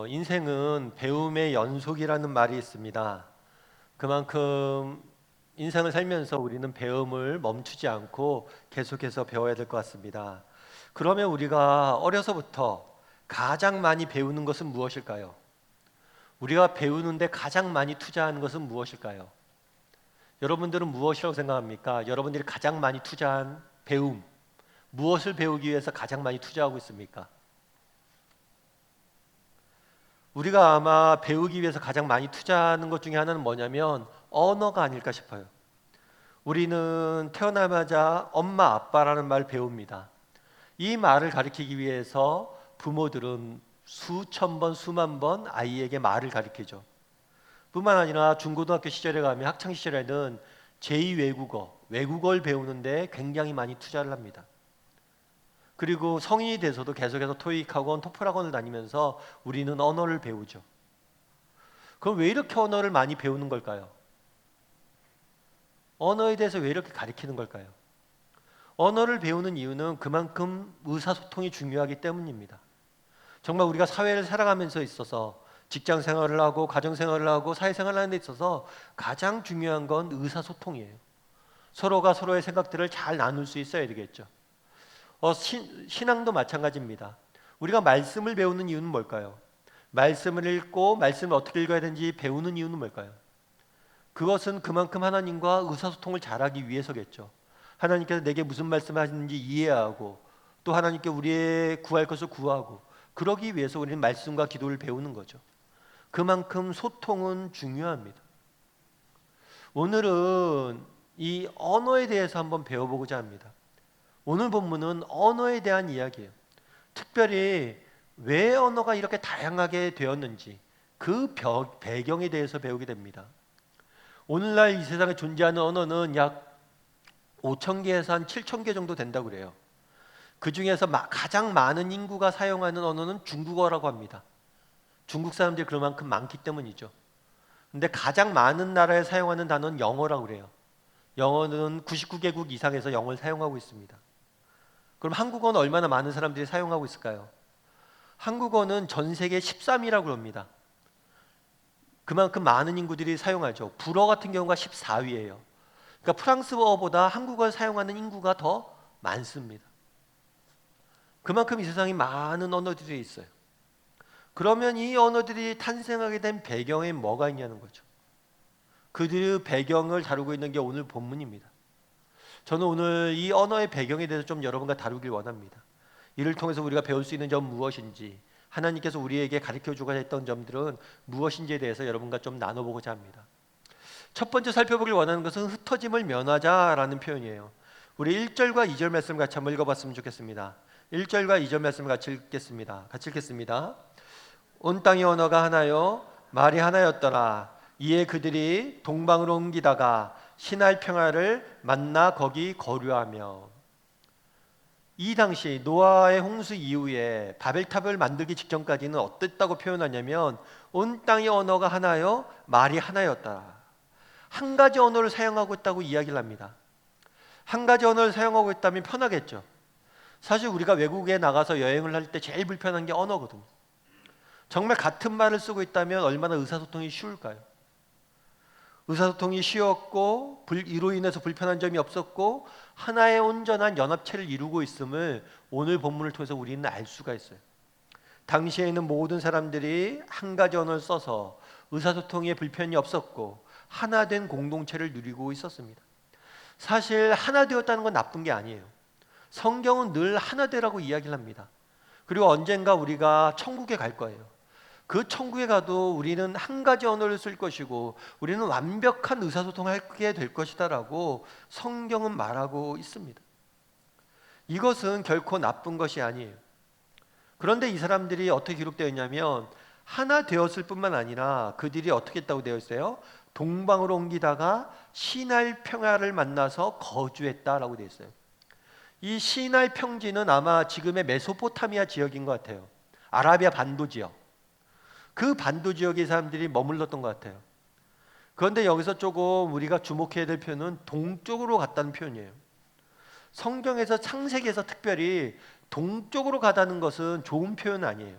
인생은 배움의 연속이라는 말이 있습니다. 그만큼 인생을 살면서 우리는 배움을 멈추지 않고 계속해서 배워야 될 것 같습니다. 그러면 우리가 어려서부터 가장 많이 배우는 것은 무엇일까요? 우리가 배우는데 가장 많이 투자하는 것은 무엇일까요? 여러분들은 무엇이라고 생각합니까? 여러분들이 가장 많이 투자한 배움, 무엇을 배우기 위해서 가장 많이 투자하고 있습니까? 우리가 아마 배우기 위해서 가장 많이 투자하는 것 중에 하나는 뭐냐면 언어가 아닐까 싶어요. 우리는 태어나자마자 엄마 아빠라는 말을 배웁니다. 이 말을 가리키기 위해서 부모들은 수천 번 수만 번 아이에게 말을 가리키죠. 뿐만 아니라 중고등학교 시절에 가면 학창 시절에는 제2외국어, 외국어를 배우는데 굉장히 많이 투자를 합니다. 그리고 성인이 돼서도 계속해서 토익 학원, 토플 학원을 다니면서 우리는 언어를 배우죠. 그럼 왜 이렇게 언어를 많이 배우는 걸까요? 언어에 대해서 왜 이렇게 가리키는 걸까요? 언어를 배우는 이유는 그만큼 의사소통이 중요하기 때문입니다. 정말 우리가 사회를 살아가면서 있어서 직장 생활을 하고 가정 생활을 하고 사회 생활을 하는 데 있어서 가장 중요한 건 의사소통이에요. 서로가 서로의 생각들을 잘 나눌 수 있어야 되겠죠. 신앙도 마찬가지입니다. 우리가 말씀을 배우는 이유는 뭘까요? 말씀을 읽고 말씀을 어떻게 읽어야 되는지 배우는 이유는 뭘까요? 그것은 그만큼 하나님과 의사소통을 잘하기 위해서겠죠. 하나님께서 내게 무슨 말씀을 하시는지 이해하고 또 하나님께 우리의 구할 것을 구하고 그러기 위해서 우리는 말씀과 기도를 배우는 거죠. 그만큼 소통은 중요합니다. 오늘은 이 언어에 대해서 한번 배워보고자 합니다. 오늘 본문은 언어에 대한 이야기예요. 특별히 왜 언어가 이렇게 다양하게 되었는지 그 배경에 대해서 배우게 됩니다. 오늘날 이 세상에 존재하는 언어는 약 5천 개에서 한 7천 개 정도 된다고 그래요. 그 중에서 가장 많은 인구가 사용하는 언어는 중국어라고 합니다. 중국 사람들이 그만큼 많기 때문이죠. 근데 가장 많은 나라에 사용하는 단어는 영어라고 그래요. 영어는 99개국 이상에서 영어를 사용하고 있습니다. 그럼 한국어는 얼마나 많은 사람들이 사용하고 있을까요? 한국어는 전 세계 13위라고 합니다. 그만큼 많은 인구들이 사용하죠. 불어 같은 경우가 14위예요. 그러니까 프랑스어보다 한국어를 사용하는 인구가 더 많습니다. 그만큼 이 세상에 많은 언어들이 있어요. 그러면 이 언어들이 탄생하게 된 배경에 뭐가 있냐는 거죠. 그들의 배경을 다루고 있는 게 오늘 본문입니다. 저는 오늘 이 언어의 배경에 대해서 좀 여러분과 다루길 원합니다. 이를 통해서 우리가 배울 수 있는 점 무엇인지, 하나님께서 우리에게 가르쳐주고자 했던 점들은 무엇인지에 대해서 여러분과 좀 나눠보고자 합니다. 첫 번째 살펴보길 원하는 것은 흩어짐을 면하자라는 표현이에요. 우리 1절과 2절 말씀 같이 한번 읽어봤으면 좋겠습니다. 1절과 2절 말씀 같이 읽겠습니다. 온 땅의 언어가 하나요 말이 하나였더라. 이에 그들이 동방으로 옮기다가 신할 평화를 만나 거기 거류하며. 이 당시 노아의 홍수 이후에 바벨탑을 만들기 직전까지는 어땠다고 표현하냐면 온 땅의 언어가 하나요 말이 하나였다. 한 가지 언어를 사용하고 있다고 이야기를 합니다. 한 가지 언어를 사용하고 있다면 편하겠죠. 사실 우리가 외국에 나가서 여행을 할 때 제일 불편한 게 언어거든요. 정말 같은 말을 쓰고 있다면 얼마나 의사소통이 쉬울까요? 의사소통이 쉬웠고 이로 인해서 불편한 점이 없었고 하나의 온전한 연합체를 이루고 있음을 오늘 본문을 통해서 우리는 알 수가 있어요. 당시에는 모든 사람들이 한 가지 언어를 써서 의사소통에 불편이 없었고 하나 된 공동체를 누리고 있었습니다. 사실 하나 되었다는 건 나쁜 게 아니에요. 성경은 늘 하나 되라고 이야기를 합니다. 그리고 언젠가 우리가 천국에 갈 거예요. 그 천국에 가도 우리는 한 가지 언어를 쓸 것이고 우리는 완벽한 의사소통을 하게 될 것이다라고 성경은 말하고 있습니다. 이것은 결코 나쁜 것이 아니에요. 그런데 이 사람들이 어떻게 기록되어 있냐면 하나 되었을 뿐만 아니라 그들이 어떻게 했다고 되어 있어요? 동방으로 옮기다가 시날 평야를 만나서 거주했다라고 되어 있어요. 이 시날 평지는 아마 지금의 메소포타미아 지역인 것 같아요. 아라비아 반도 지역. 그 반도 지역의 사람들이 머물렀던 것 같아요. 그런데 여기서 조금 우리가 주목해야 될 표현은 동쪽으로 갔다는 표현이에요. 성경에서 창세기에서 특별히 동쪽으로 가다는 것은 좋은 표현 아니에요.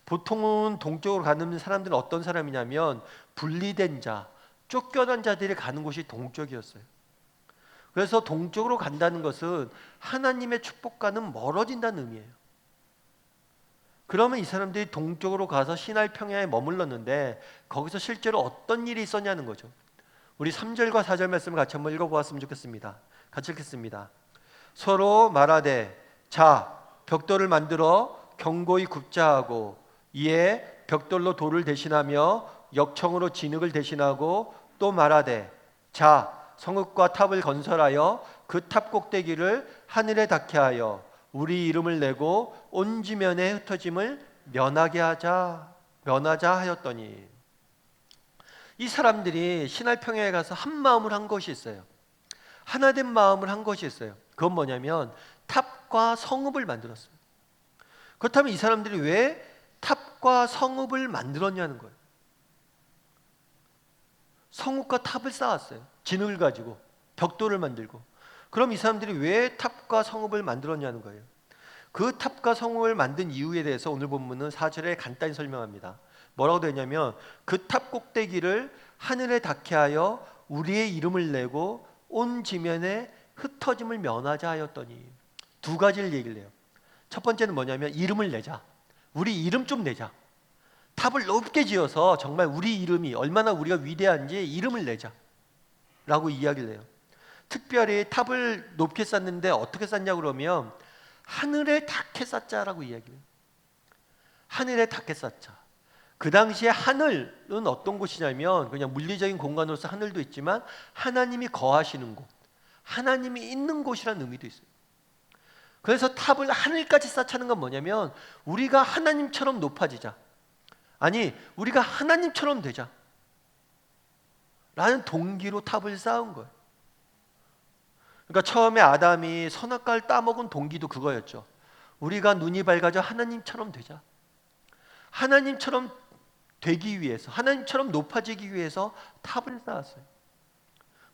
보통은 동쪽으로 가는 사람들은 어떤 사람이냐면 분리된 자, 쫓겨난 자들이 가는 곳이 동쪽이었어요. 그래서 동쪽으로 간다는 것은 하나님의 축복과는 멀어진다는 의미예요. 그러면 이 사람들이 동쪽으로 가서 시날 평야에 머물렀는데 거기서 실제로 어떤 일이 있었냐는 거죠. 우리 3절과 4절 말씀을 같이 한번 읽어보았으면 좋겠습니다. 같이 읽겠습니다. 서로 말하되 자 벽돌을 만들어 견고히 굽자 하고 이에 벽돌로 돌을 대신하며 역청으로 진흙을 대신하고 또 말하되 자 성읍과 탑을 건설하여 그 탑 꼭대기를 하늘에 닿게 하여 우리 이름을 내고 온 지면에 흩어짐을 면하자 하였더니, 이 사람들이 시날 평야에 가서 한 마음을 한 것이 있어요. 하나된 마음을 한 것이 있어요. 그건 뭐냐면 탑과 성읍을 만들었습니다. 그렇다면 이 사람들이 왜 탑과 성읍을 만들었냐는 거예요. 성읍과 탑을 쌓았어요. 진흙을 가지고 벽돌을 만들고. 그럼 이 사람들이 왜 탑과 성읍을 만들었냐는 거예요. 그 탑과 성읍을 만든 이유에 대해서 오늘 본문은 4절에 간단히 설명합니다. 뭐라고 되어 있냐면 그 탑 꼭대기를 하늘에 닿게 하여 우리의 이름을 내고 온 지면에 흩어짐을 면하자 하였더니, 두 가지를 얘기를 해요. 첫 번째는 뭐냐면 이름을 내자. 우리 이름 좀 내자. 탑을 높게 지어서 정말 우리 이름이 얼마나 우리가 위대한지 이름을 내자 라고 이야기를 해요. 특별히 탑을 높게 쌓는데 어떻게 쌓냐고 그러면 하늘에 닿게 쌓자라고 이야기해요. 하늘에 닿게 쌓자. 그 당시에 하늘은 어떤 곳이냐면 그냥 물리적인 공간으로서 하늘도 있지만 하나님이 거하시는 곳, 하나님이 있는 곳이라는 의미도 있어요. 그래서 탑을 하늘까지 쌓자는 건 뭐냐면 우리가 하나님처럼 높아지자, 아니 우리가 하나님처럼 되자 라는 동기로 탑을 쌓은 거예요. 그러니까 처음에 아담이 선악과를 따먹은 동기도 그거였죠. 우리가 눈이 밝아져 하나님처럼 되자. 하나님처럼 되기 위해서, 하나님처럼 높아지기 위해서 탑을 쌓았어요.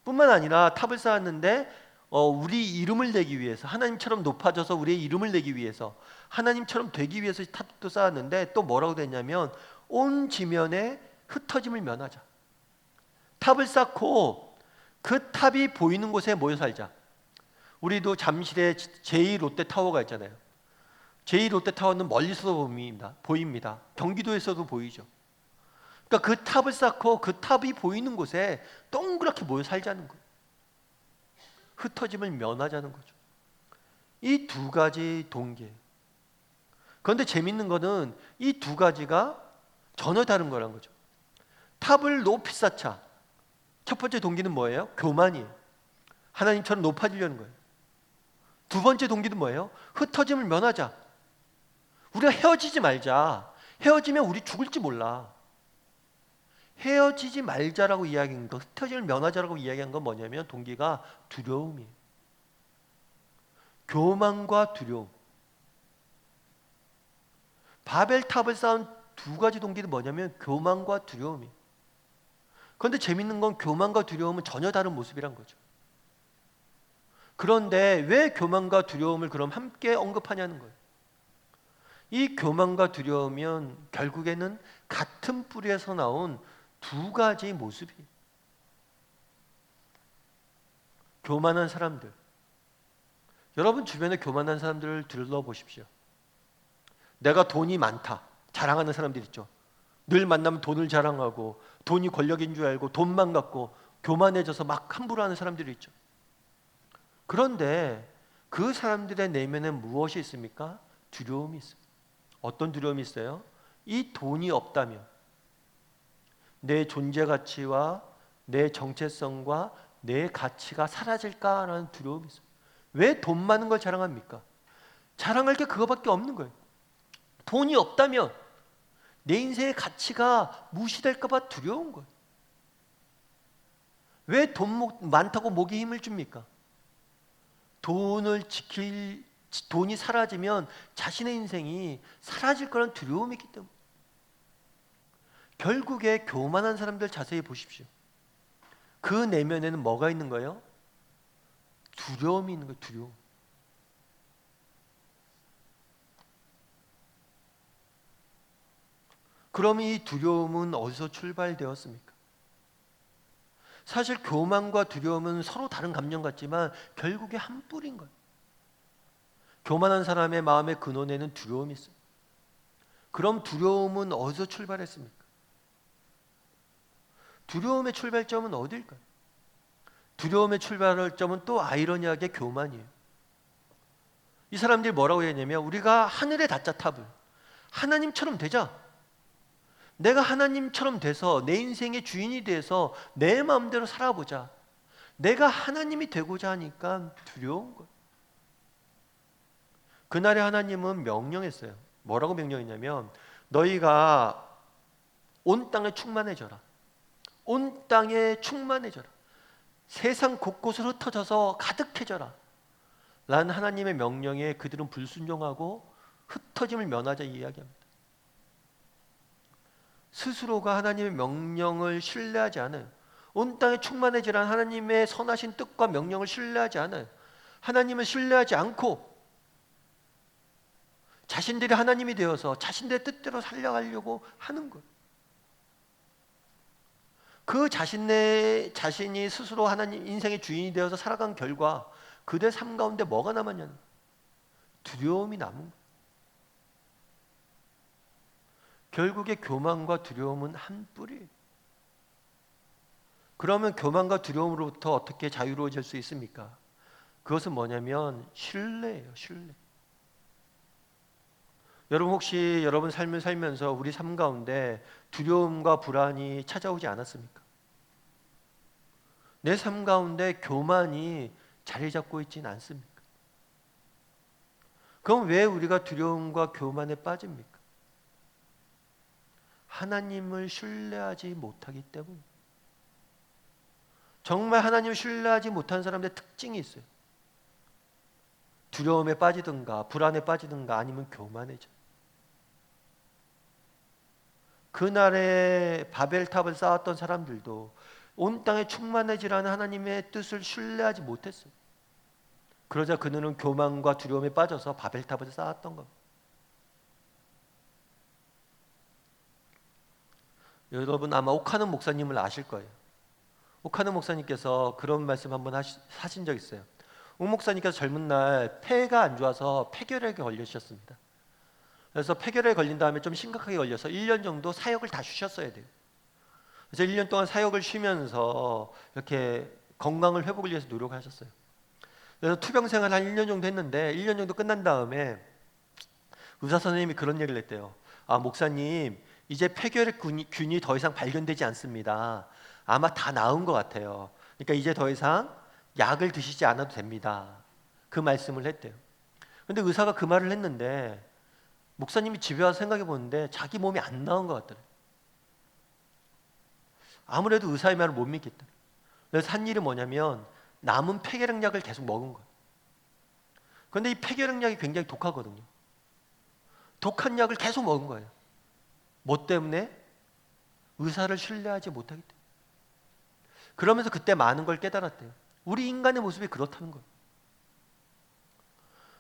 뿐만 아니라 탑을 쌓았는데 우리 이름을 내기 위해서, 하나님처럼 높아져서 우리의 이름을 내기 위해서, 하나님처럼 되기 위해서 탑도 쌓았는데 또 뭐라고 됐냐면 온 지면에 흩어짐을 면하자. 탑을 쌓고 그 탑이 보이는 곳에 모여 살자. 우리도 잠실에 제2롯데타워가 있잖아요. 제2롯데타워는 멀리서도 보입니다. 경기도에서도 보이죠. 그러니까 그 탑을 쌓고 그 탑이 보이는 곳에 동그랗게 모여 살자는 거예요. 흩어짐을 면하자는 거죠. 이 두 가지 동기예요. 그런데 재밌는 거는 이 두 가지가 전혀 다른 거란 거죠. 탑을 높이 쌓자. 첫 번째 동기는 뭐예요? 교만이에요. 하나님처럼 높아지려는 거예요. 두 번째 동기는 뭐예요? 흩어짐을 면하자. 우리가 헤어지지 말자. 헤어지면 우리 죽을지 몰라. 헤어지지 말자라고 이야기한 거, 흩어짐을 면하자라고 이야기한 건 뭐냐면 동기가 두려움이에요. 교만과 두려움. 바벨탑을 쌓은 두 가지 동기는 뭐냐면 교만과 두려움이에요. 그런데 재밌는 건 교만과 두려움은 전혀 다른 모습이란 거죠. 그런데 왜 교만과 두려움을 그럼 함께 언급하냐는 거예요. 이 교만과 두려움은 결국에는 같은 뿌리에서 나온 두 가지 모습이에요. 교만한 사람들, 여러분 주변에 교만한 사람들을 둘러보십시오. 내가 돈이 많다 자랑하는 사람들 있죠. 늘 만나면 돈을 자랑하고 돈이 권력인 줄 알고 돈만 갖고 교만해져서 막 함부로 하는 사람들이 있죠. 그런데 그 사람들의 내면에 무엇이 있습니까? 두려움이 있습니다. 어떤 두려움이 있어요? 이 돈이 없다면 내 존재 가치와 내 정체성과 내 가치가 사라질까라는 두려움이 있어요. 왜 돈 많은 걸 자랑합니까? 자랑할 게 그거밖에 없는 거예요. 돈이 없다면 내 인생의 가치가 무시될까 봐 두려운 거예요. 왜 돈 많다고 목에 힘을 줍니까? 돈이 사라지면 자신의 인생이 사라질 거라는 두려움이 있기 때문에. 결국에 교만한 사람들 자세히 보십시오. 그 내면에는 뭐가 있는 거예요? 두려움이 있는 거예요. 두려움. 그럼 이 두려움은 어디서 출발되었습니까? 사실 교만과 두려움은 서로 다른 감정 같지만 결국에 한 뿌리인 거예요. 교만한 사람의 마음의 근원에는 두려움이 있어요. 그럼 두려움은 어디서 출발했습니까? 두려움의 출발점은 어딜까요? 두려움의 출발점은 또 아이러니하게 교만이에요. 이 사람들이 뭐라고 했냐면 우리가 하늘에 닿자 탑을 하나님처럼 되자. 내가 하나님처럼 돼서 내 인생의 주인이 돼서 내 마음대로 살아보자. 내가 하나님이 되고자 하니까 두려운 거예요. 그날에 하나님은 명령했어요. 뭐라고 명령했냐면 너희가 온 땅에 충만해져라. 온 땅에 충만해져라. 세상 곳곳을 흩어져서 가득해져라. 라는 하나님의 명령에 그들은 불순종하고 흩어짐을 면하자 이야기합니다. 스스로가 하나님의 명령을 신뢰하지 않아요. 온 땅에 충만해지라는 하나님의 선하신 뜻과 명령을 신뢰하지 않아요. 하나님을 신뢰하지 않고 자신들이 하나님이 되어서 자신들의 뜻대로 살려가려고 하는 거예요. 그 자신이 스스로 하나님 인생의 주인이 되어서 살아간 결과 그들의 삶 가운데 뭐가 남았냐는 두려움이 남은 거예요. 결국에 교만과 두려움은 한 뿌리예요. 그러면 교만과 두려움으로부터 어떻게 자유로워질 수 있습니까? 그것은 뭐냐면 신뢰예요. 신뢰. 여러분 혹시 여러분 삶을 살면서 우리 삶 가운데 두려움과 불안이 찾아오지 않았습니까? 내 삶 가운데 교만이 자리 잡고 있지는 않습니까? 그럼 왜 우리가 두려움과 교만에 빠집니까? 하나님을 신뢰하지 못하기 때문입니다. 정말 하나님을 신뢰하지 못한 사람들의 특징이 있어요. 두려움에 빠지든가 불안에 빠지든가 아니면 교만해져. 그날에 바벨탑을 쌓았던 사람들도 온 땅에 충만해지라는 하나님의 뜻을 신뢰하지 못했어요. 그러자 그들은 교만과 두려움에 빠져서 바벨탑을 쌓았던 겁니다. 여러분 아마 옥하는 목사님을 아실 거예요. 옥하는 목사님께서 그런 말씀 한번 하신 적 있어요. 옥 목사님께서 젊은 날 폐가 안 좋아서 폐결핵에 걸리셨습니다. 그래서 폐결핵에 걸린 다음에 좀 심각하게 걸려서 1년 정도 사역을 다 쉬셨어야 돼요. 그래서 1년 동안 사역을 쉬면서 이렇게 건강을 회복을 위해서 노력하셨어요. 그래서 투병 생활 한 1년 정도 했는데 1년 정도 끝난 다음에 의사 선생님이 그런 얘기를 했대요. 아 목사님 이제 폐결핵 균이 더 이상 발견되지 않습니다. 아마 다 나은 것 같아요. 그러니까 이제 더 이상 약을 드시지 않아도 됩니다. 그 말씀을 했대요. 근데 의사가 그 말을 했는데 목사님이 집에 와서 생각해 보는데 자기 몸이 안 나은 것 같더래요. 아무래도 의사의 말을 못 믿겠다. 그래서 한 일이 뭐냐면 남은 폐결핵 약을 계속 먹은 거예요. 그런데 이 폐결핵 약이 굉장히 독하거든요. 독한 약을 계속 먹은 거예요. 뭐 때문에? 의사를 신뢰하지 못하기 때문에. 그러면서 그때 많은 걸 깨달았대요. 우리 인간의 모습이 그렇다는 거예요.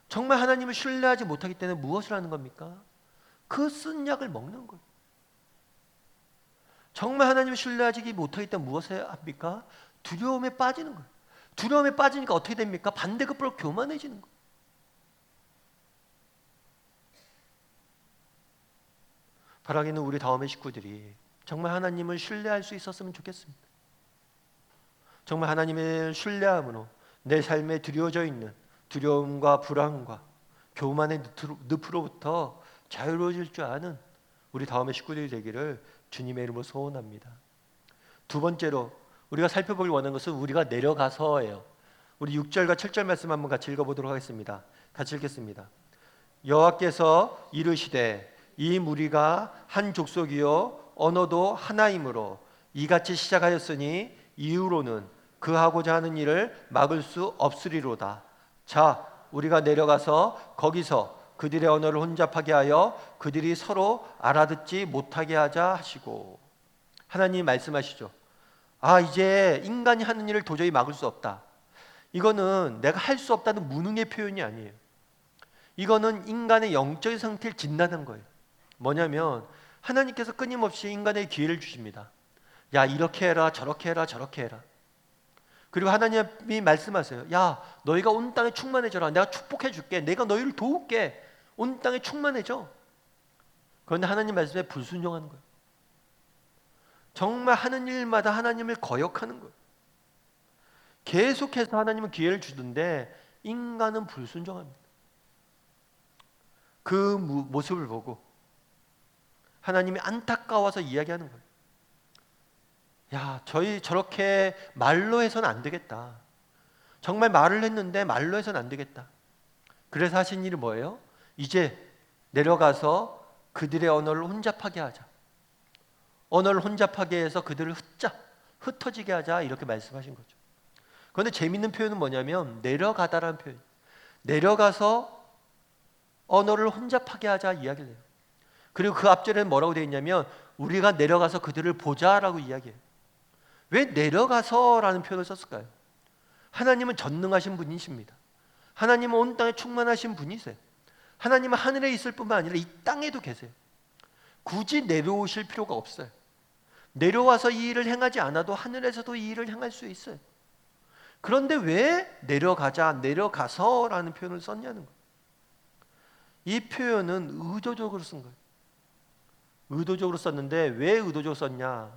정말 하나님을 신뢰하지 못하기 때문에 무엇을 하는 겁니까? 그 쓴 약을 먹는 거예요. 정말 하나님을 신뢰하지 못하기 때문에 무엇을 합니까? 두려움에 빠지는 거예요. 두려움에 빠지니까 어떻게 됩니까? 반대급부로 교만해지는 거예요. 바라기는 우리 다음의 식구들이 정말 하나님을 신뢰할 수 있었으면 좋겠습니다. 정말 하나님을 신뢰함으로 내 삶에 드리워져 있는 두려움과 불안과 교만의 늪으로부터 자유로워질 줄 아는 우리 다음의 식구들이 되기를 주님의 이름으로 소원합니다. 두 번째로 우리가 살펴보길 원하는 것은 우리가 내려가서예요. 우리 6절과 7절 말씀 한번 같이 읽어보도록 하겠습니다. 같이 읽겠습니다. 여호와께서 이르시되 이 무리가 한 족속이요 언어도 하나이므로 이같이 시작하였으니 이후로는 그 하고자 하는 일을 막을 수 없으리로다. 자, 우리가 내려가서 거기서 그들의 언어를 혼잡하게 하여 그들이 서로 알아듣지 못하게 하자 하시고. 하나님 말씀하시죠. 아, 이제 인간이 하는 일을 도저히 막을 수 없다. 이거는 내가 할 수 없다는 무능의 표현이 아니에요. 이거는 인간의 영적인 상태를 진단한 거예요. 뭐냐면 하나님께서 끊임없이 인간에게 기회를 주십니다. 야, 이렇게 해라, 저렇게 해라, 저렇게 해라. 그리고 하나님이 말씀하세요. 야, 너희가 온 땅에 충만해져라. 내가 축복해 줄게. 내가 너희를 도울게. 온 땅에 충만해져. 그런데 하나님 말씀에 불순종하는 거예요. 정말 하는 일마다 하나님을 거역하는 거예요. 계속해서 하나님은 기회를 주는데 인간은 불순종합니다. 그 모습을 보고 하나님이 안타까워서 이야기하는 거예요. 야, 저희 저렇게 말로 해서는 안 되겠다. 정말 말을 했는데 말로 해서는 안 되겠다. 그래서 하신 일이 뭐예요? 이제 내려가서 그들의 언어를 혼잡하게 하자. 언어를 혼잡하게 해서 그들을 흩어지게 하자, 이렇게 말씀하신 거죠. 그런데 재밌는 표현은 뭐냐면 내려가다라는 표현. 내려가서 언어를 혼잡하게 하자 이야기를 해요. 그리고 그 앞절에는 뭐라고 되어 있냐면 우리가 내려가서 그들을 보자라고 이야기해요. 왜 내려가서라는 표현을 썼을까요? 하나님은 전능하신 분이십니다. 하나님은 온 땅에 충만하신 분이세요. 하나님은 하늘에 있을 뿐만 아니라 이 땅에도 계세요. 굳이 내려오실 필요가 없어요. 내려와서 이 일을 행하지 않아도 하늘에서도 이 일을 행할 수 있어요. 그런데 왜 내려가자, 내려가서라는 표현을 썼냐는 거예요. 이 표현은 의도적으로 쓴 거예요. 의도적으로 썼는데 왜 의도적으로 썼냐?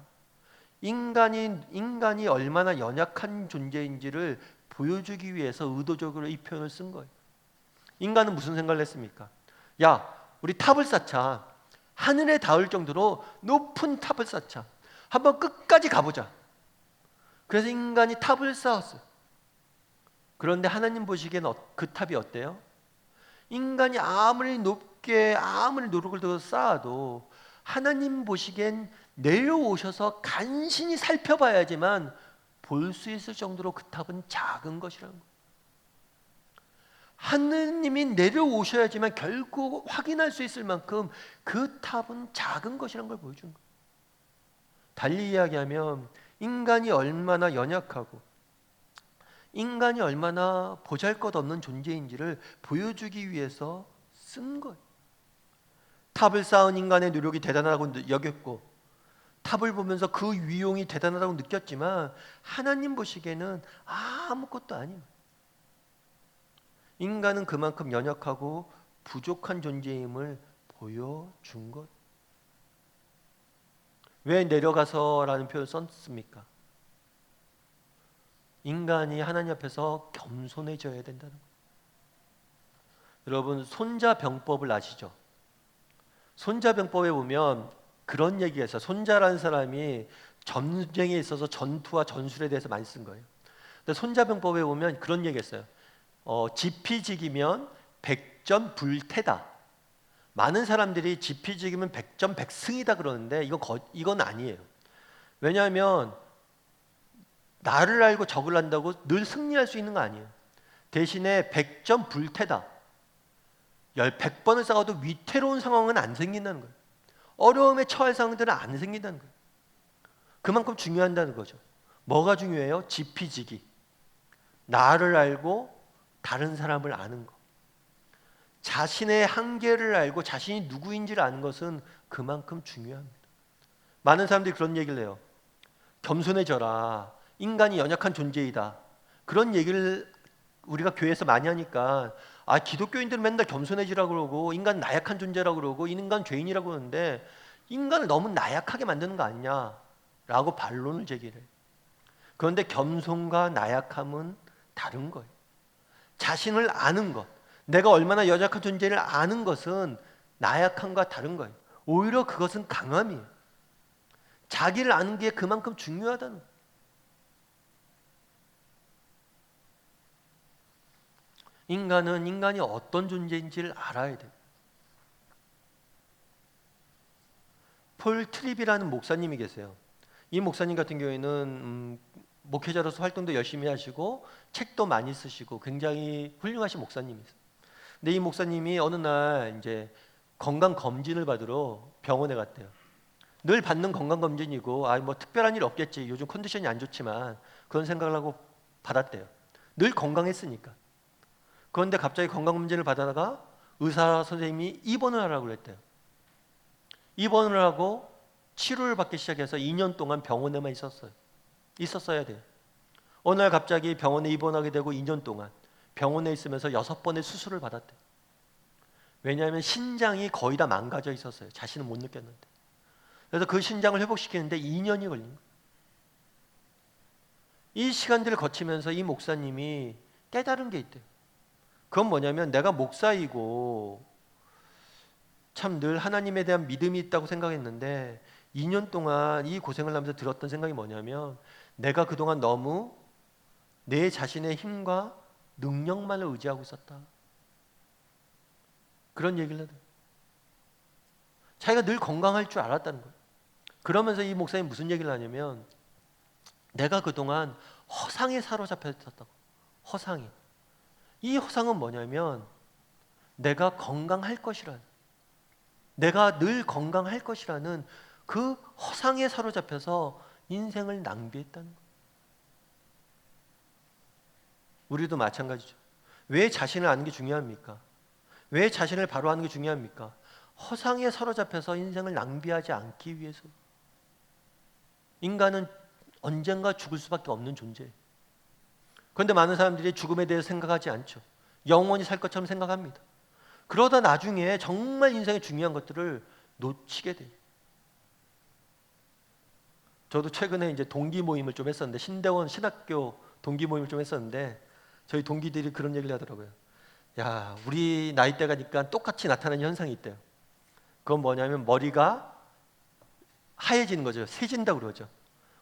인간이 얼마나 연약한 존재인지를 보여주기 위해서 의도적으로 이 표현을 쓴 거예요. 인간은 무슨 생각을 했습니까? 야, 우리 탑을 쌓자. 하늘에 닿을 정도로 높은 탑을 쌓자. 한번 끝까지 가보자. 그래서 인간이 탑을 쌓았어요. 그런데 하나님 보시기엔 그 탑이 어때요? 인간이 아무리 높게 아무리 노력을 들어 쌓아도 하나님 보시기엔 내려오셔서 간신히 살펴봐야지만 볼 수 있을 정도로 그 탑은 작은 것이라는 거예요. 하느님이 내려오셔야지만 결국 확인할 수 있을 만큼 그 탑은 작은 것이라는 걸 보여주는 거예요. 달리 이야기하면 인간이 얼마나 연약하고 인간이 얼마나 보잘것없는 존재인지를 보여주기 위해서 쓴 거예요. 탑을 쌓은 인간의 노력이 대단하다고 여겼고 탑을 보면서 그 위용이 대단하다고 느꼈지만 하나님 보시기에는 아무것도 아니에요. 인간은 그만큼 연약하고 부족한 존재임을 보여준 것. 왜 내려가서라는 표현을 썼습니까? 인간이 하나님 앞에서 겸손해져야 된다는 거예요. 여러분, 손자병법을 아시죠? 손자병법에 보면 그런 얘기가 있어요. 손자라는 사람이 전쟁에 있어서 전투와 전술에 대해서 많이 쓴 거예요. 근데 손자병법에 보면 그런 얘기가 있어요. 지피지기면 백전불태다. 많은 사람들이 지피지기면 백전백승이다 그러는데 이건 아니에요. 왜냐하면 나를 알고 적을 안다고 늘 승리할 수 있는 거 아니에요. 대신에 백전불태다. 100번을 싸워도 위태로운 상황은 안 생긴다는 거예요. 어려움에 처할 상황들은 안 생긴다는 거예요. 그만큼 중요한다는 거죠. 뭐가 중요해요? 지피지기. 나를 알고 다른 사람을 아는 것. 자신의 한계를 알고 자신이 누구인지를 아는 것은 그만큼 중요합니다. 많은 사람들이 그런 얘기를 해요. 겸손해져라. 인간이 연약한 존재이다. 그런 얘기를 우리가 교회에서 많이 하니까 기독교인들은 맨날 겸손해지라고 그러고 인간 나약한 존재라고 그러고 인간 죄인이라고 그러는데 인간을 너무 나약하게 만드는 거 아니냐라고 반론을 제기해요. 그런데 겸손과 나약함은 다른 거예요. 자신을 아는 것, 내가 얼마나 연약한 존재를 아는 것은 나약함과 다른 거예요. 오히려 그것은 강함이에요. 자기를 아는 게 그만큼 중요하다는 거예요. 인간은 인간이 어떤 존재인지를 알아야 돼요. 폴 트립이라는 목사님이 계세요. 이 목사님 같은 경우에는 목회자로서 활동도 열심히 하시고 책도 많이 쓰시고 굉장히 훌륭하신 목사님이세요. 근데 이 목사님이 어느 날 이제 건강 검진을 받으러 병원에 갔대요. 늘 받는 건강 검진이고 뭐 특별한 일 없겠지. 요즘 컨디션이 안 좋지만 그런 생각을 하고 받았대요. 늘 건강했으니까. 그런데 갑자기 건강검진을 받아다가 의사 선생님이 입원을 하라고 그랬대요. 입원을 하고 치료를 받기 시작해서 2년 동안 병원에만 있었어야 돼요. 어느 날 갑자기 병원에 입원하게 되고 2년 동안 병원에 있으면서 6번의 수술을 받았대요. 왜냐하면 신장이 거의 다 망가져 있었어요. 자신은 못 느꼈는데. 그래서 그 신장을 회복시키는데 2년이 걸린 거예요. 이 시간들을 거치면서 이 목사님이 깨달은 게 있대요. 그건 뭐냐면 내가 목사이고 참 늘 하나님에 대한 믿음이 있다고 생각했는데 2년 동안 이 고생을 하면서 들었던 생각이 뭐냐면 내가 그동안 너무 내 자신의 힘과 능력만을 의지하고 있었다. 그런 얘기를 해요. 자기가 늘 건강할 줄 알았다는 거예요. 그러면서 이 목사님 무슨 얘기를 하냐면 내가 그동안 허상에 사로잡혀 있었다고. 허상에. 이 허상은 뭐냐면 내가 건강할 것이라는, 내가 늘 건강할 것이라는 그 허상에 사로잡혀서 인생을 낭비했다는 거예요. 우리도 마찬가지죠. 왜 자신을 아는 게 중요합니까? 왜 자신을 바로 아는 게 중요합니까? 허상에 사로잡혀서 인생을 낭비하지 않기 위해서. 인간은 언젠가 죽을 수밖에 없는 존재예요. 그런데 많은 사람들이 죽음에 대해서 생각하지 않죠. 영원히 살 것처럼 생각합니다. 그러다 나중에 정말 인생의 중요한 것들을 놓치게 돼요. 저도 최근에 이제 동기 모임을 좀 했었는데, 신대원 신학교 동기 모임을 좀 했었는데 저희 동기들이 그런 얘기를 하더라고요. 야, 우리 나이대 가니까 똑같이 나타나는 현상이 있대요. 그건 뭐냐면 머리가 하얘지는 거죠. 새진다고 그러죠.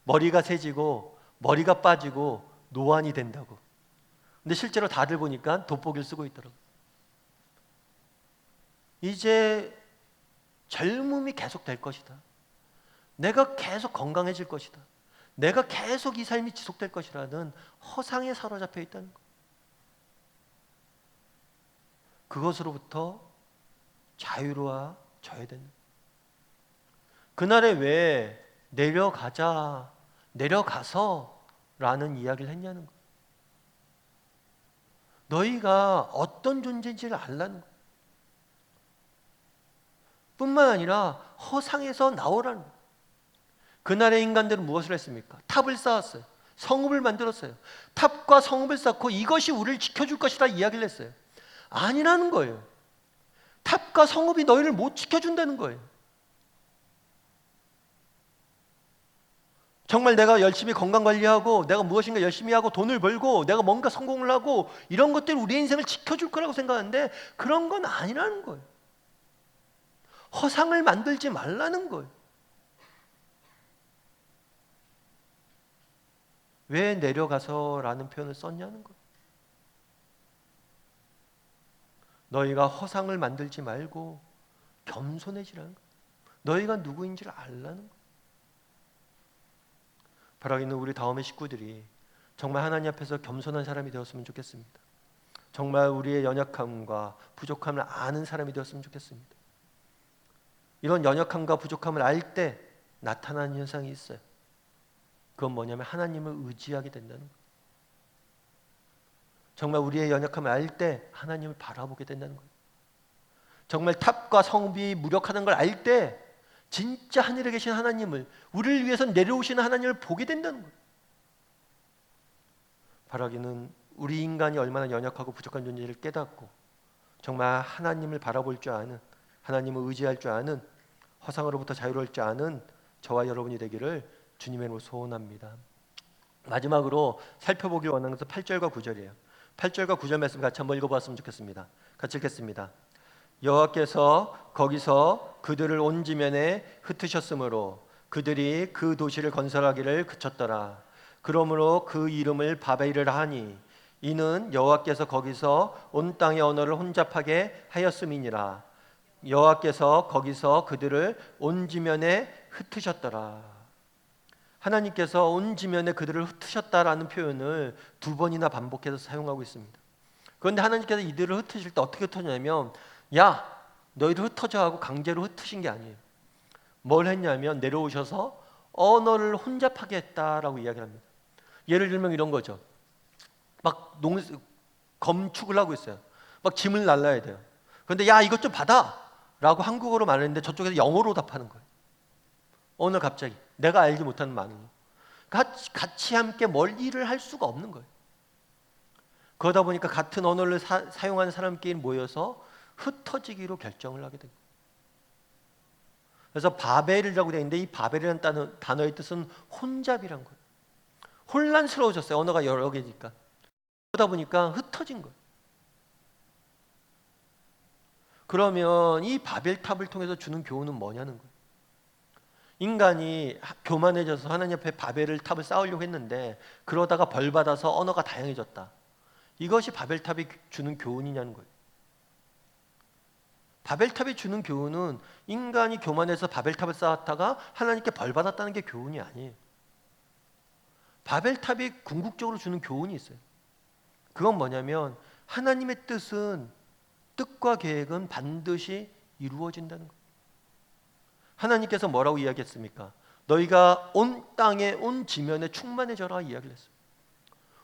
머리가 새지고 머리가 빠지고 노안이 된다고. 근데 실제로 다들 보니까 돋보기를 쓰고 있더라고요. 이제 젊음이 계속 될 것이다. 내가 계속 건강해질 것이다. 내가 계속 이 삶이 지속될 것이라는 허상에 사로잡혀 있다는 것. 그것으로부터 자유로워져야 되는. 그날에 왜 내려가서라는 이야기를 했냐는 거예요. 너희가 어떤 존재인지를 알라는 거예요. 뿐만 아니라 허상에서 나오라는 거예요. 그날의 인간들은 무엇을 했습니까? 탑을 쌓았어요. 성읍을 만들었어요. 탑과 성읍을 쌓고 이것이 우리를 지켜줄 것이다 이야기를 했어요. 아니라는 거예요. 탑과 성읍이 너희를 못 지켜준다는 거예요. 정말 내가 열심히 건강관리하고 내가 무엇인가 열심히 하고 돈을 벌고 내가 뭔가 성공을 하고 이런 것들이 우리의 인생을 지켜줄 거라고 생각하는데 그런 건 아니라는 거예요. 허상을 만들지 말라는 거예요. 왜 내려가서라는 표현을 썼냐는 거예요. 너희가 허상을 만들지 말고 겸손해지라는 거예요. 너희가 누구인지를 알라는 거예요. 바라기는 우리 다음의 식구들이 정말 하나님 앞에서 겸손한 사람이 되었으면 좋겠습니다. 정말 우리의 연약함과 부족함을 아는 사람이 되었으면 좋겠습니다. 이런 연약함과 부족함을 알 때 나타나는 현상이 있어요. 그건 뭐냐면 하나님을 의지하게 된다는 거예요. 정말 우리의 연약함을 알 때 하나님을 바라보게 된다는 거예요. 정말 탑과 성읍이 무력하다는 걸 알 때 진짜 하늘에 계신 하나님을, 우리를 위해서 내려오시는 하나님을 보게 된다는 거예요. 바라기는 우리 인간이 얼마나 연약하고 부족한 존재를 깨닫고 정말 하나님을 바라볼 줄 아는, 하나님을 의지할 줄 아는, 허상으로부터 자유로울 줄 아는 저와 여러분이 되기를 주님의 이름으로 소원합니다. 마지막으로 살펴보기 원하는 것은 8절과 9절이에요. 8절과 9절 말씀 같이 한번 읽어보았으면 좋겠습니다. 같이 읽겠습니다. 여호와께서 거기서 그들을 온 지면에 흩으셨으므로 그들이 그 도시를 건설하기를 그쳤더라. 그러므로 그 이름을 바벨이라 하니 이는 여호와께서 거기서 온 땅의 언어를 혼잡하게 하였음이니라. 여호와께서 거기서 그들을 온 지면에 흩으셨더라. 하나님께서 온 지면에 그들을 흩으셨다라는 표현을 2번이나 반복해서 사용하고 있습니다. 그런데 하나님께서 이들을 흩으실 때 어떻게 흩었냐면 야 너희들 흩어져 하고 강제로 흩으신 게 아니에요. 뭘 했냐면 내려오셔서 언어를 혼잡하게 했다라고 이야기를 합니다. 예를 들면 이런 거죠. 막 검축을 하고 있어요. 막 짐을 날라야 돼요. 그런데 야 이것 좀 받아. 라고 한국어로 말했는데 저쪽에서 영어로 답하는 거예요. 어느 날 갑자기 내가 알지 못하는 말로 같이 함께 뭘 일을 할 수가 없는 거예요. 그러다 보니까 같은 언어를 사용하는 사람끼리 모여서 흩어지기로 결정을 하게 된 거예요. 그래서 바벨이라고 되어 있는데 이 바벨이라는 단어의 뜻은 혼잡이란 거예요. 혼란스러워졌어요. 언어가 여러 개니까. 그러다 보니까 흩어진 거예요. 그러면 이 바벨탑을 통해서 주는 교훈은 뭐냐는 거예요. 인간이 교만해져서 하나님 앞에 바벨을 탑을 쌓으려고 했는데 그러다가 벌 받아서 언어가 다양해졌다. 이것이 바벨탑이 주는 교훈이냐는 거예요. 바벨탑이 주는 교훈은 인간이 교만해서 바벨탑을 쌓았다가 하나님께 벌 받았다는 게 교훈이 아니에요. 바벨탑이 궁극적으로 주는 교훈이 있어요. 그건 뭐냐면 하나님의 뜻과 계획은 반드시 이루어진다는 거예요. 하나님께서 뭐라고 이야기했습니까? 너희가 온 땅에 온 지면에 충만해져라 이야기를 했어요.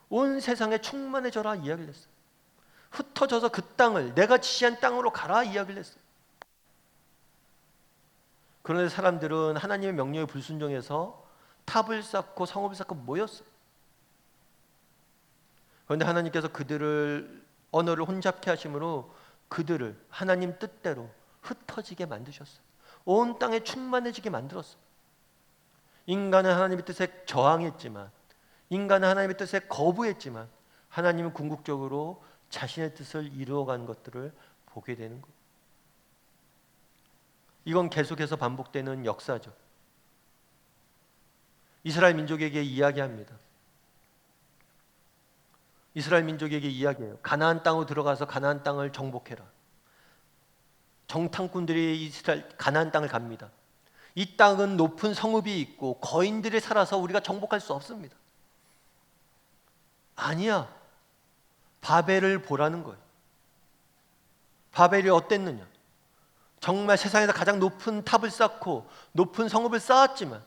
온 세상에 충만해져라 이야기를 했어요. 흩어져서 그 땅을 내가 지시한 땅으로 가라 이야기를 했어요. 그런데 사람들은 하나님의 명령에 불순종해서 탑을 쌓고 성읍을 쌓고 모였어요. 그런데 하나님께서 그들을 언어를 혼잡케 하심으로 그들을 하나님 뜻대로 흩어지게 만드셨어요. 온 땅에 충만해지게 만들었어요. 인간은 하나님의 뜻에 저항했지만, 인간은 하나님의 뜻에 거부했지만 하나님은 궁극적으로 자신의 뜻을 이루어가는 것들을 보게 되는 거예요. 이건 계속해서 반복되는 역사죠. 이스라엘 민족에게 이야기합니다. 이스라엘 민족에게 이야기해요. 가나안 땅으로 들어가서 가나안 땅을 정복해라. 정탐꾼들이 이스라엘 가나안 땅을 갑니다. 이 땅은 높은 성읍이 있고 거인들이 살아서 우리가 정복할 수 없습니다. 아니야. 바벨을 보라는 거예요. 바벨이 어땠느냐? 정말 세상에서 가장 높은 탑을 쌓고 높은 성읍을 쌓았지만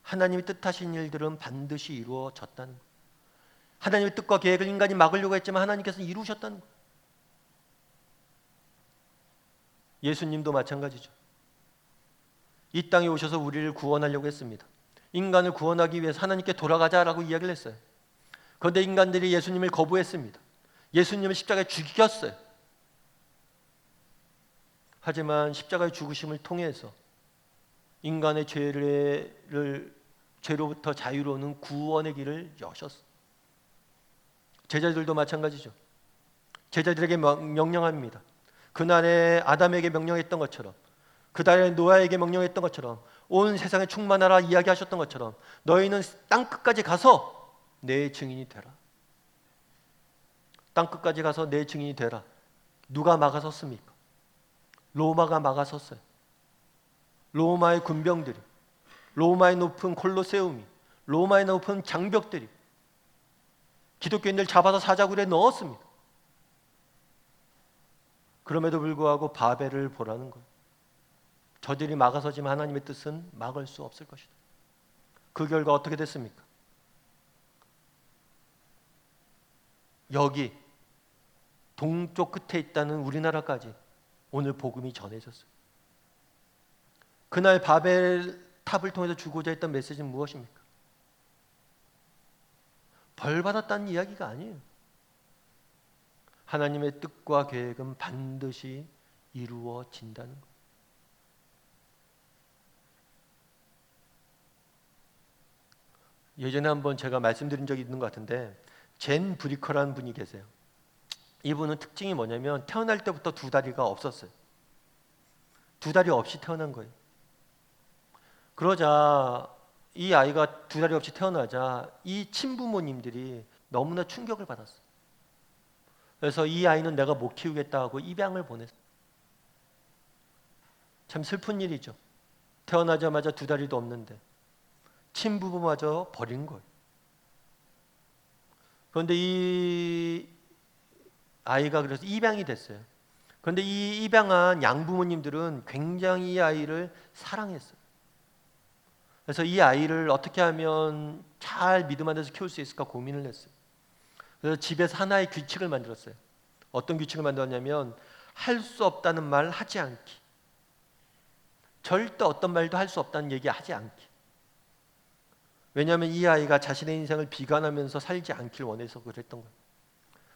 하나님이 뜻하신 일들은 반드시 이루어졌다는 거예요. 하나님의 뜻과 계획을 인간이 막으려고 했지만 하나님께서 이루셨다는 거예요. 예수님도 마찬가지죠. 이 땅에 오셔서 우리를 구원하려고 했습니다. 인간을 구원하기 위해서 하나님께 돌아가자라고 이야기를 했어요. 그런데 인간들이 예수님을 거부했습니다. 예수님을 십자가에 죽였어요. 하지만 십자가의 죽으심을 통해서 인간의 죄로부터 자유로운 구원의 길을 여셨어요. 제자들도 마찬가지죠. 제자들에게 명령합니다. 그날에 아담에게 명령했던 것처럼, 그날에 노아에게 명령했던 것처럼, 온 세상에 충만하라 이야기하셨던 것처럼 너희는 땅끝까지 가서 내 증인이 되라. 땅끝까지 가서 내 증인이 되라. 누가 막아섰습니까? 로마가 막아섰어요. 로마의 군병들이, 로마의 높은 콜로세움이, 로마의 높은 장벽들이 기독교인들 잡아서 사자굴에 넣었습니다. 그럼에도 불구하고 바벨을 보라는 거예요. 저들이 막아서지만 하나님의 뜻은 막을 수 없을 것이다. 그 결과 어떻게 됐습니까? 여기 동쪽 끝에 있다는 우리나라까지 오늘 복음이 전해졌어요. 그날 바벨 탑을 통해서 주고자 했던 메시지는 무엇입니까? 벌 받았다는 이야기가 아니에요. 하나님의 뜻과 계획은 반드시 이루어진다는 것. 예전에 한번 제가 말씀드린 적이 있는 것 같은데 젠 브리커라는 분이 계세요. 이분은 특징이 뭐냐면 태어날 때부터 두 다리가 없었어요. 두 다리 없이 태어난 거예요. 그러자 이 아이가 두 다리 없이 태어나자 이 친부모님들이 너무나 충격을 받았어요. 그래서 이 아이는 내가 못 키우겠다 하고 입양을 보냈어요. 참 슬픈 일이죠. 태어나자마자 두 다리도 없는데 친부모마저 버린 거예요. 그런데 이 아이가 그래서 입양이 됐어요. 그런데 이 입양한 양부모님들은 굉장히 이 아이를 사랑했어요. 그래서 이 아이를 어떻게 하면 잘 믿음 안에서 키울 수 있을까 고민을 했어요. 그래서 집에서 하나의 규칙을 만들었어요. 어떤 규칙을 만들었냐면 할 수 없다는 말 하지 않기. 절대 어떤 말도 할 수 없다는 얘기 하지 않기. 왜냐하면 이 아이가 자신의 인생을 비관하면서 살지 않길 원해서 그랬던 거예요.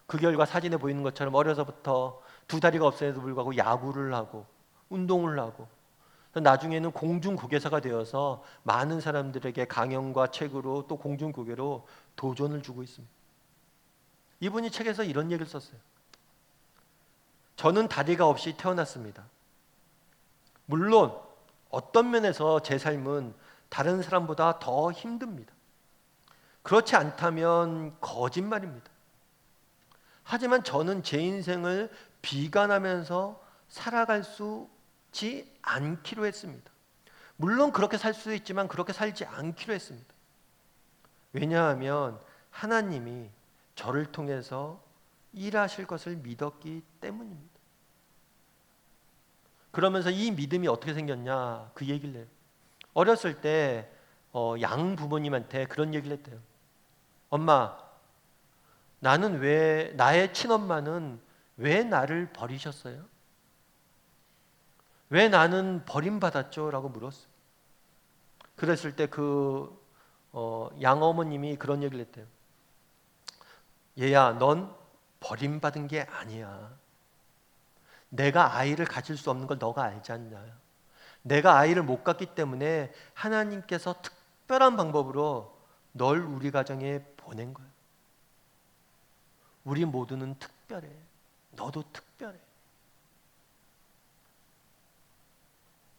그 결과 사진에 보이는 것처럼 어려서부터 두 다리가 없음에도 불구하고 야구를 하고 운동을 하고 나중에는 공중국외사가 되어서 많은 사람들에게 강연과 책으로 또 공중국외로 도전을 주고 있습니다. 이분이 책에서 이런 얘기를 썼어요. 저는 다리가 없이 태어났습니다. 물론 어떤 면에서 제 삶은 다른 사람보다 더 힘듭니다. 그렇지 않다면 거짓말입니다. 하지만 저는 제 인생을 비관하면서 살아갈 수지 않기로 했습니다. 물론 그렇게 살 수 있지만 그렇게 살지 않기로 했습니다. 왜냐하면 하나님이 저를 통해서 일하실 것을 믿었기 때문입니다. 그러면서 이 믿음이 어떻게 생겼냐 그 얘기를 해요. 어렸을 때 양 부모님한테 그런 얘기를 했대요. 엄마, 나의 친엄마는 왜 나를 버리셨어요? 왜 나는 버림받았죠? 라고 물었어요. 그랬을 때 양어머님이 그런 얘기를 했대요. 얘야, 넌 버림받은 게 아니야. 내가 아이를 가질 수 없는 걸 너가 알지 않냐. 내가 아이를 못 갖기 때문에 하나님께서 특별한 방법으로 널 우리 가정에 보낸 거야. 우리 모두는 특별해. 너도 특별해.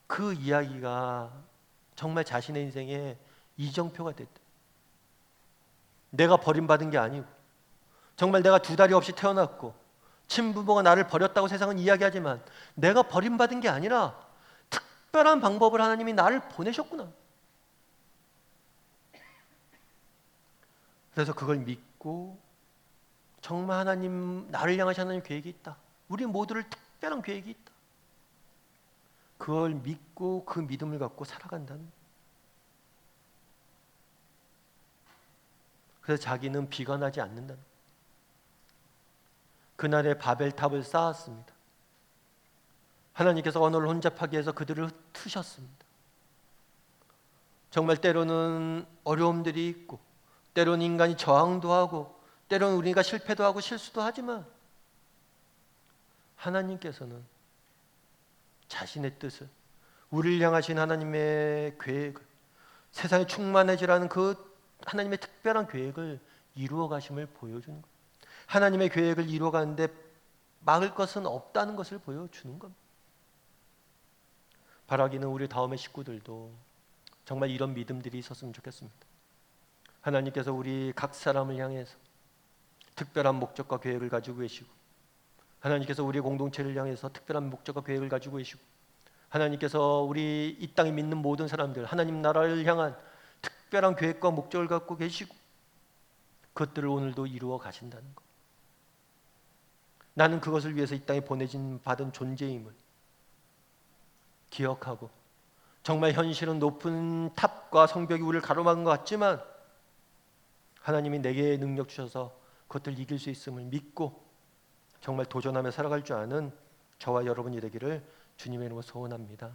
그 이야기가 정말 자신의 인생에 이정표가 됐대. 내가 버림받은 게 아니고 정말 내가 두 다리 없이 태어났고 친부모가 나를 버렸다고 세상은 이야기하지만 내가 버림받은 게 아니라 특별한 방법을 하나님이 나를 보내셨구나. 그래서 그걸 믿고 정말 하나님, 나를 향하신 하나님 계획이 있다. 우리 모두를 특별한 계획이 있다. 그걸 믿고 그 믿음을 갖고 살아간다는. 그래서 자기는 비관하지 않는다는. 그날의 바벨탑을 쌓았습니다. 하나님께서 언어를 혼잡하게 해서 그들을 흩으셨습니다. 정말 때로는 어려움들이 있고 때로는 인간이 저항도 하고 때로는 우리가 실패도 하고 실수도 하지만 하나님께서는 자신의 뜻을, 우리를 향하신 하나님의 계획을, 세상에 충만해지라는 그 하나님의 특별한 계획을 이루어 가심을 보여주는 거예요. 하나님의 계획을 이루어 가는데 막을 것은 없다는 것을 보여주는 겁니다. 바라기는 우리 다음의 식구들도 정말 이런 믿음들이 있었으면 좋겠습니다. 하나님께서 우리 각 사람을 향해서 특별한 목적과 계획을 가지고 계시고, 하나님께서 우리 공동체를 향해서 특별한 목적과 계획을 가지고 계시고, 하나님께서 우리 이 땅에 믿는 모든 사람들, 하나님 나라를 향한 특별한 계획과 목적을 갖고 계시고 그것들을 오늘도 이루어 가신다는 것. 나는 그것을 위해서 이 땅에 보내진 받은 존재임을 기억하고, 정말 현실은 높은 탑과 성벽이 우리를 가로막은 것 같지만 하나님이 내게 능력 주셔서 그것들을 이길 수 있음을 믿고 정말 도전하며 살아갈 줄 아는 저와 여러분이 되기를 주님의 이름으로 소원합니다.